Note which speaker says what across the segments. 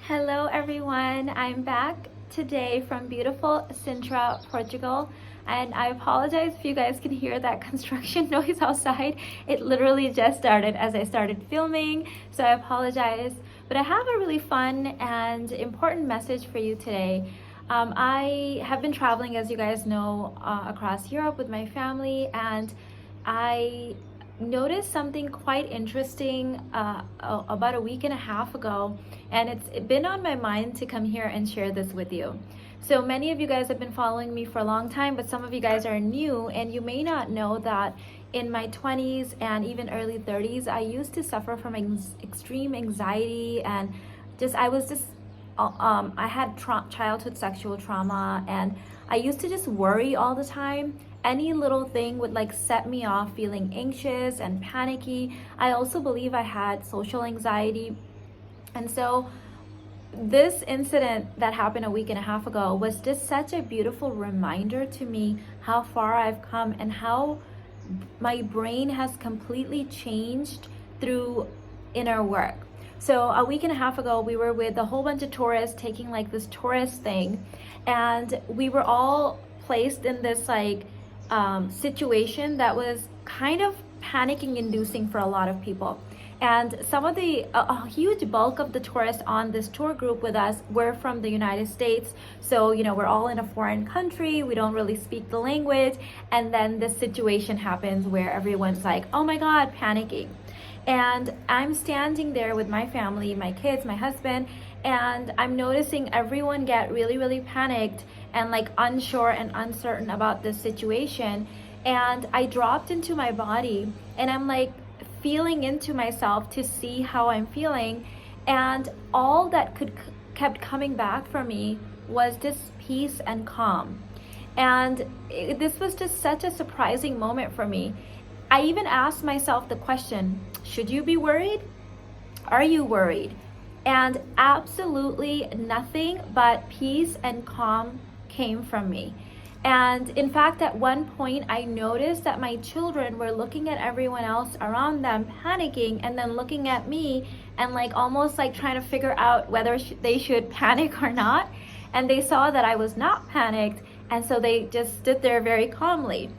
Speaker 1: Hello everyone, I'm back today from beautiful Sintra, Portugal, and I apologize if you guys can hear that construction noise outside. It literally just started as I started filming, so I apologize. But I have a really fun and important message for you today. I have been traveling, as you guys know, across Europe with my family, and I noticed something quite interesting about a week and a half ago, and it's been on my mind to come here and share this with you. So many of you guys have been following me for a long time, but some of you guys are new, and you may not know that in my 20s and even early 30s, I used to suffer from extreme anxiety, and I had childhood sexual trauma, and I used to just worry all the time. Any little thing would like set me off feeling anxious and panicky. I also believe I had social anxiety. And so this incident that happened a week and a half ago was just such a beautiful reminder to me how far I've come and how my brain has completely changed through inner work. So a week and a half ago, we were with a whole bunch of tourists taking like this tourist thing, and we were all placed in this situation that was kind of panicking inducing for a lot of people. And some of a huge bulk of the tourists on this tour group with us were from the United States. So, we're all in a foreign country, we don't really speak the language. And then this situation happens where everyone's like, oh my God, panicking. And I'm standing there with my family, my kids, my husband, and I'm noticing everyone get really, really panicked and like unsure and uncertain about this situation. And I dropped into my body and I'm like feeling into myself to see how I'm feeling. And all that kept coming back for me was just peace and calm. And this was just such a surprising moment for me. I even asked myself the question, should you be worried? Are you worried? And absolutely nothing but peace and calm came from me. And in fact, at one point, I noticed that my children were looking at everyone else around them, panicking, and then looking at me and like almost like trying to figure out whether they should panic or not. And they saw that I was not panicked, and so they just stood there very calmly.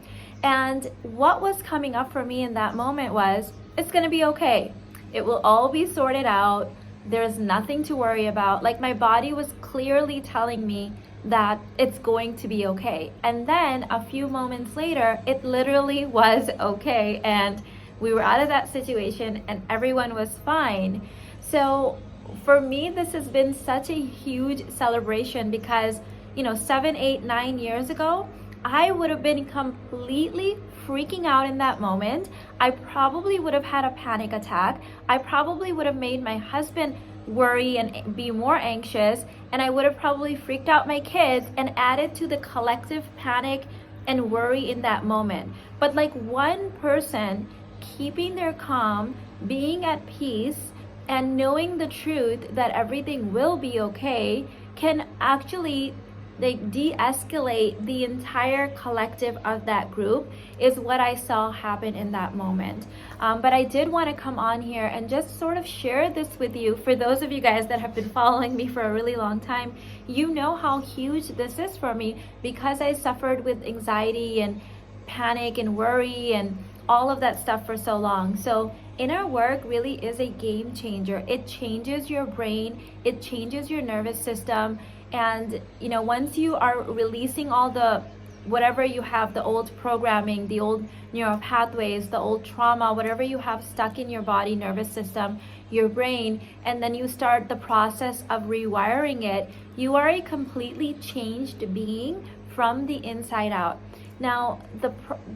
Speaker 1: And what was coming up for me in that moment was, it's gonna be okay. It will all be sorted out. There's nothing to worry about. Like my body was clearly telling me that it's going to be okay. And then a few moments later, it literally was okay. And we were out of that situation and everyone was fine. So for me, this has been such a huge celebration because, 7, 8, 9 years ago, I would have been completely freaking out in that moment. I probably would have had a panic attack. I probably would have made my husband worry and be more anxious. And I would have probably freaked out my kids and added to the collective panic and worry in that moment. But like one person keeping their calm, being at peace, and knowing the truth that everything will be okay can actually de-escalate the entire collective of that group is what I saw happen in that moment. But I did want to come on here and just sort of share this with you. For those of you guys that have been following me for a really long time, you know how huge this is for me because I suffered with anxiety and panic and worry and all of that stuff for so long. So inner work really is a game changer. It changes your brain, it changes your nervous system. And once you are releasing all the whatever you have, the old programming, the old neural pathways, the old trauma, whatever you have stuck in your body, nervous system, your brain, and then you start the process of rewiring it, you are a completely changed being from the inside out. Now,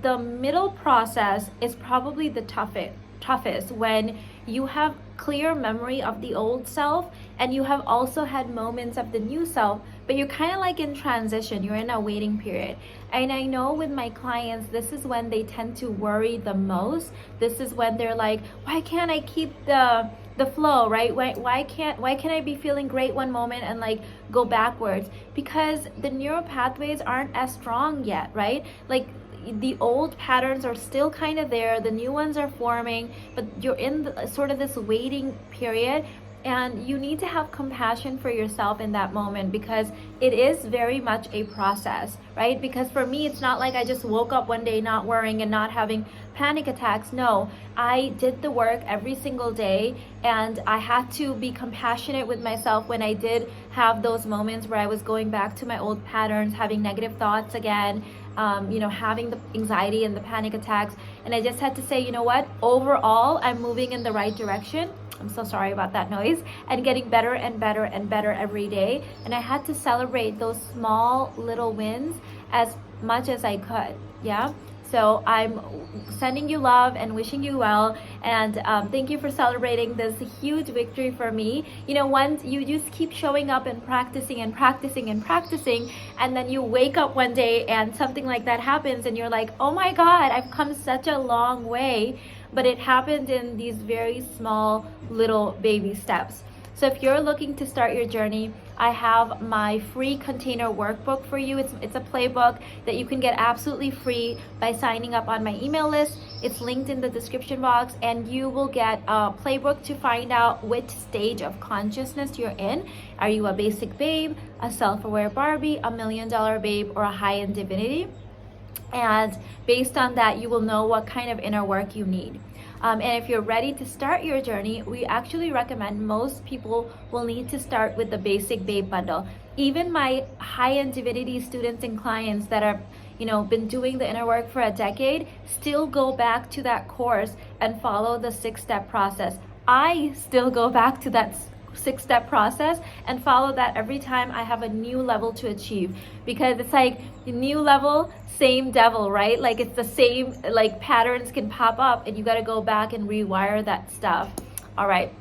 Speaker 1: the middle process is probably the toughest when you have clear memory of the old self and you have also had moments of the new self, but you're kind of like in transition, you're in a waiting period. And I know with my clients, this is when they tend to worry the most. This is when they're like, why can't I keep the flow, right? Why can't I be feeling great one moment and like go backwards? Because the neural pathways aren't as strong yet, right? Like the old patterns are still kind of there, the new ones are forming, but you're in sort of this waiting period. And you need to have compassion for yourself in that moment, because it is very much a process, right? Because for me, it's not like I just woke up one day not worrying and not having panic attacks. No, I did the work every single day, and I had to be compassionate with myself when I did have those moments where I was going back to my old patterns, having negative thoughts again, having the anxiety and the panic attacks. And I just had to say, you know what, overall, I'm moving in the right direction. I'm so sorry about that noise. And getting better and better and better every day. And I had to celebrate those small little wins as much as I could. Yeah. So I'm sending you love and wishing you well. And thank you for celebrating this huge victory for me. Once you just keep showing up and practicing and practicing and practicing, and then you wake up one day and something like that happens, and you're like, oh my God, I've come such a long way. But it happened in these very small little baby steps. So if you're looking to start your journey, I have my free container workbook for you. It's a playbook that you can get absolutely free by signing up on my email list. It's linked in the description box, and you will get a playbook to find out which stage of consciousness you're in. Are you a basic babe, a self-aware Barbie, a $1 million babe, or a high-end divinity? And based on that, you will know what kind of inner work you need. And if you're ready to start your journey, we actually recommend most people will need to start with the basic babe bundle. Even my high-end divinity students and clients that are been doing the inner work for a decade still go back to that course and follow the 6-step process. I still go back to that 6-step process and follow that every time I have a new level to achieve, because it's like the new level, same devil, right? Like it's the same, like patterns can pop up and you got to go back and rewire that stuff. All right.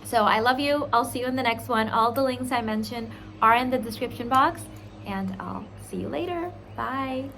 Speaker 1: So I love you. I'll see you in the next one. All the links I mentioned are in the description box, and I'll see you later. Bye.